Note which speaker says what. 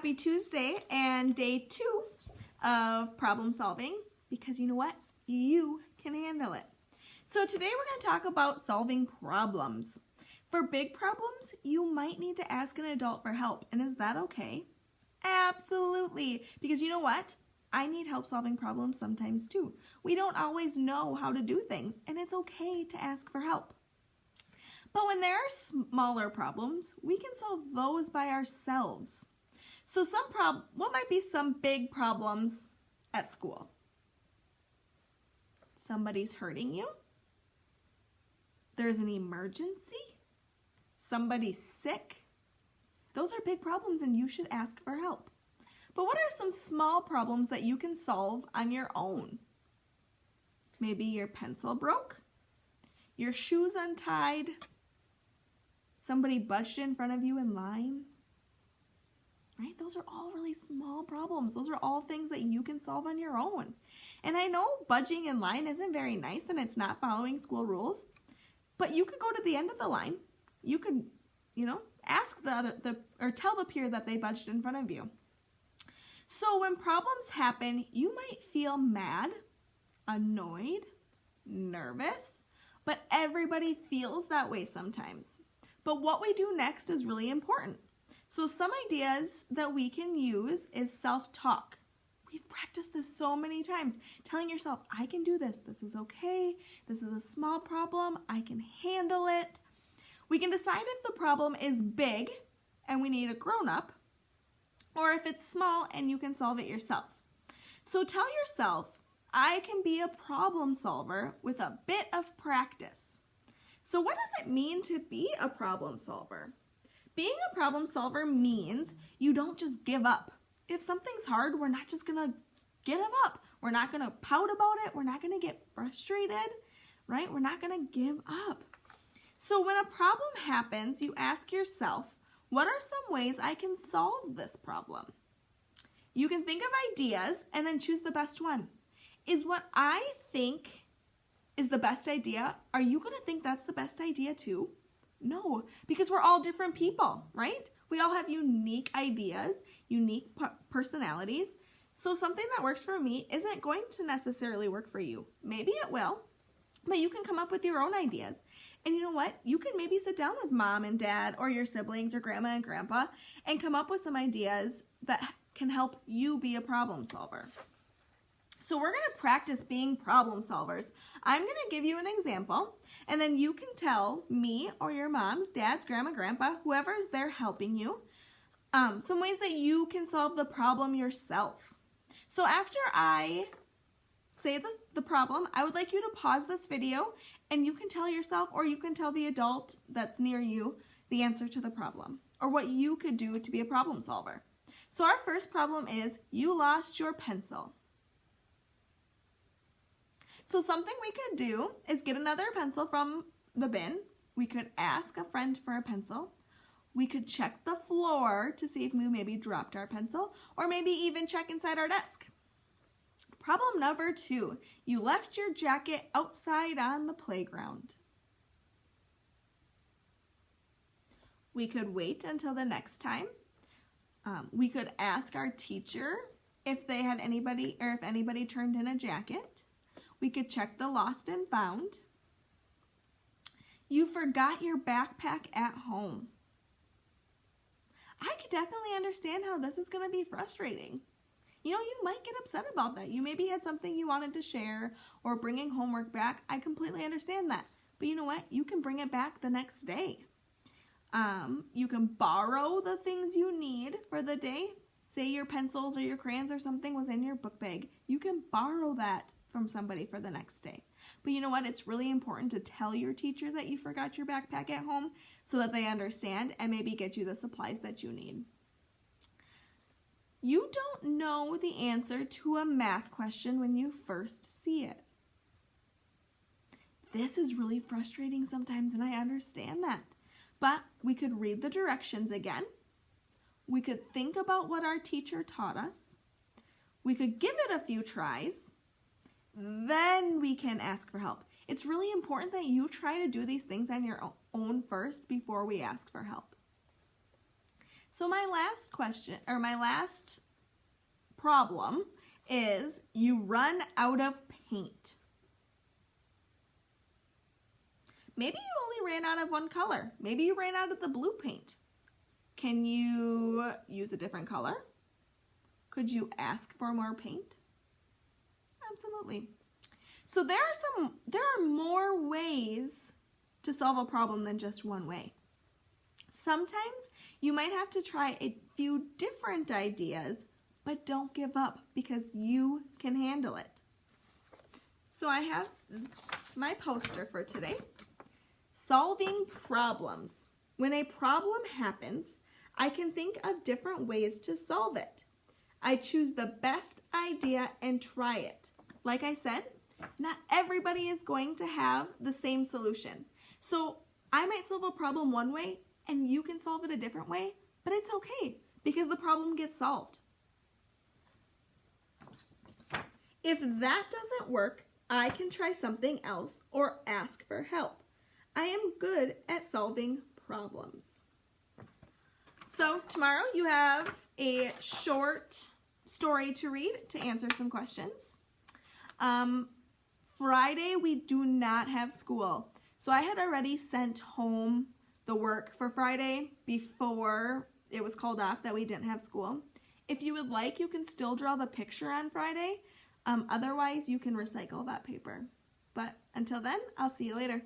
Speaker 1: Happy Tuesday and day 2 of problem solving, because you know what? You can handle it. So today we're going to talk about solving problems. For big problems, you might need to ask an adult for help. And is that okay? Absolutely. Because you know what? I need help solving problems sometimes too. We don't always know how to do things, and it's okay to ask for help. But when there are smaller problems, we can solve those by ourselves. So what might be some big problems at school? Somebody's hurting you. There's an emergency. Somebody's sick. Those are big problems and you should ask for help. But what are some small problems that you can solve on your own? Maybe your pencil broke, your shoes untied, somebody budged in front of you in line. Right? Those are all really small problems. Those are all things that you can solve on your own. And I know budging in line isn't very nice and it's not following school rules, but you could go to the end of the line. You could, ask or tell the peer that they budged in front of you. So when problems happen, you might feel mad, annoyed, nervous, but everybody feels that way sometimes. But what we do next is really important. So some ideas that we can use is self-talk. We've practiced this so many times, telling yourself, I can do this. This is okay. This is a small problem. I can handle it. We can decide if the problem is big and we need a grown-up, or if it's small and you can solve it yourself. So tell yourself, I can be a problem solver with a bit of practice. So what does it mean to be a problem solver? Being a problem solver means you don't just give up. If something's hard, we're not just gonna give up. We're not gonna pout about it. We're not gonna get frustrated, right? We're not gonna give up. So when a problem happens, you ask yourself, what are some ways I can solve this problem? You can think of ideas and then choose the best one. Is what I think is the best idea, are you gonna think that's the best idea too? No, because we're all different people, right? We all have unique ideas, unique personalities. So something that works for me isn't going to necessarily work for you. Maybe it will, but you can come up with your own ideas. And you know what? You can maybe sit down with mom and dad or your siblings or grandma and grandpa and come up with some ideas that can help you be a problem solver. So we're going to practice being problem solvers. I'm going to give you an example, and then you can tell me or your moms, dads, grandma, grandpa, whoever is there helping you, some ways that you can solve the problem yourself. So after I say the problem, I would like you to pause this video, and you can tell yourself or you can tell the adult that's near you the answer to the problem or what you could do to be a problem solver. So our first problem is you lost your pencil. So something we could do is get another pencil from the bin. We could ask a friend for a pencil. We could check the floor to see if we maybe dropped our pencil, or maybe even check inside our desk. Problem number 2, you left your jacket outside on the playground. We could wait until the next time. We could ask our teacher if they had anybody, or if anybody turned in a jacket. We could check the lost and found. You forgot your backpack at home. I could definitely understand how this is going to be frustrating. You might get upset about that. You maybe had something you wanted to share or bringing homework back. I completely understand that. But you know what? You can bring it back the next day. You can borrow the things you need for the day. Say your pencils or your crayons or something was in your book bag. You can borrow that from somebody for the next day. But you know what? It's really important to tell your teacher that you forgot your backpack at home so that they understand and maybe get you the supplies that you need. You don't know the answer to a math question when you first see it. This is really frustrating sometimes, and I understand that. But we could read the directions again. We could think about what our teacher taught us. We could give it a few tries. Then we can ask for help. It's really important that you try to do these things on your own first before we ask for help. So my last question, or my last problem is you run out of paint. Maybe you only ran out of one color. Maybe you ran out of the blue paint. Can you use a different color? Could you ask for more paint? Absolutely. So there are more ways to solve a problem than just one way. Sometimes you might have to try a few different ideas, but don't give up because you can handle it. So I have my poster for today. Solving problems. When a problem happens, I can think of different ways to solve it. I choose the best idea and try it. Like I said, not everybody is going to have the same solution. So I might solve a problem one way and you can solve it a different way, but it's okay because the problem gets solved. If that doesn't work, I can try something else or ask for help. I am good at solving problems. So tomorrow you have a short story to read to answer some questions. Friday we do not have school. So I had already sent home the work for Friday before it was called off that we didn't have school. If you would like, you can still draw the picture on Friday. Otherwise, you can recycle that paper. But until then, I'll see you later.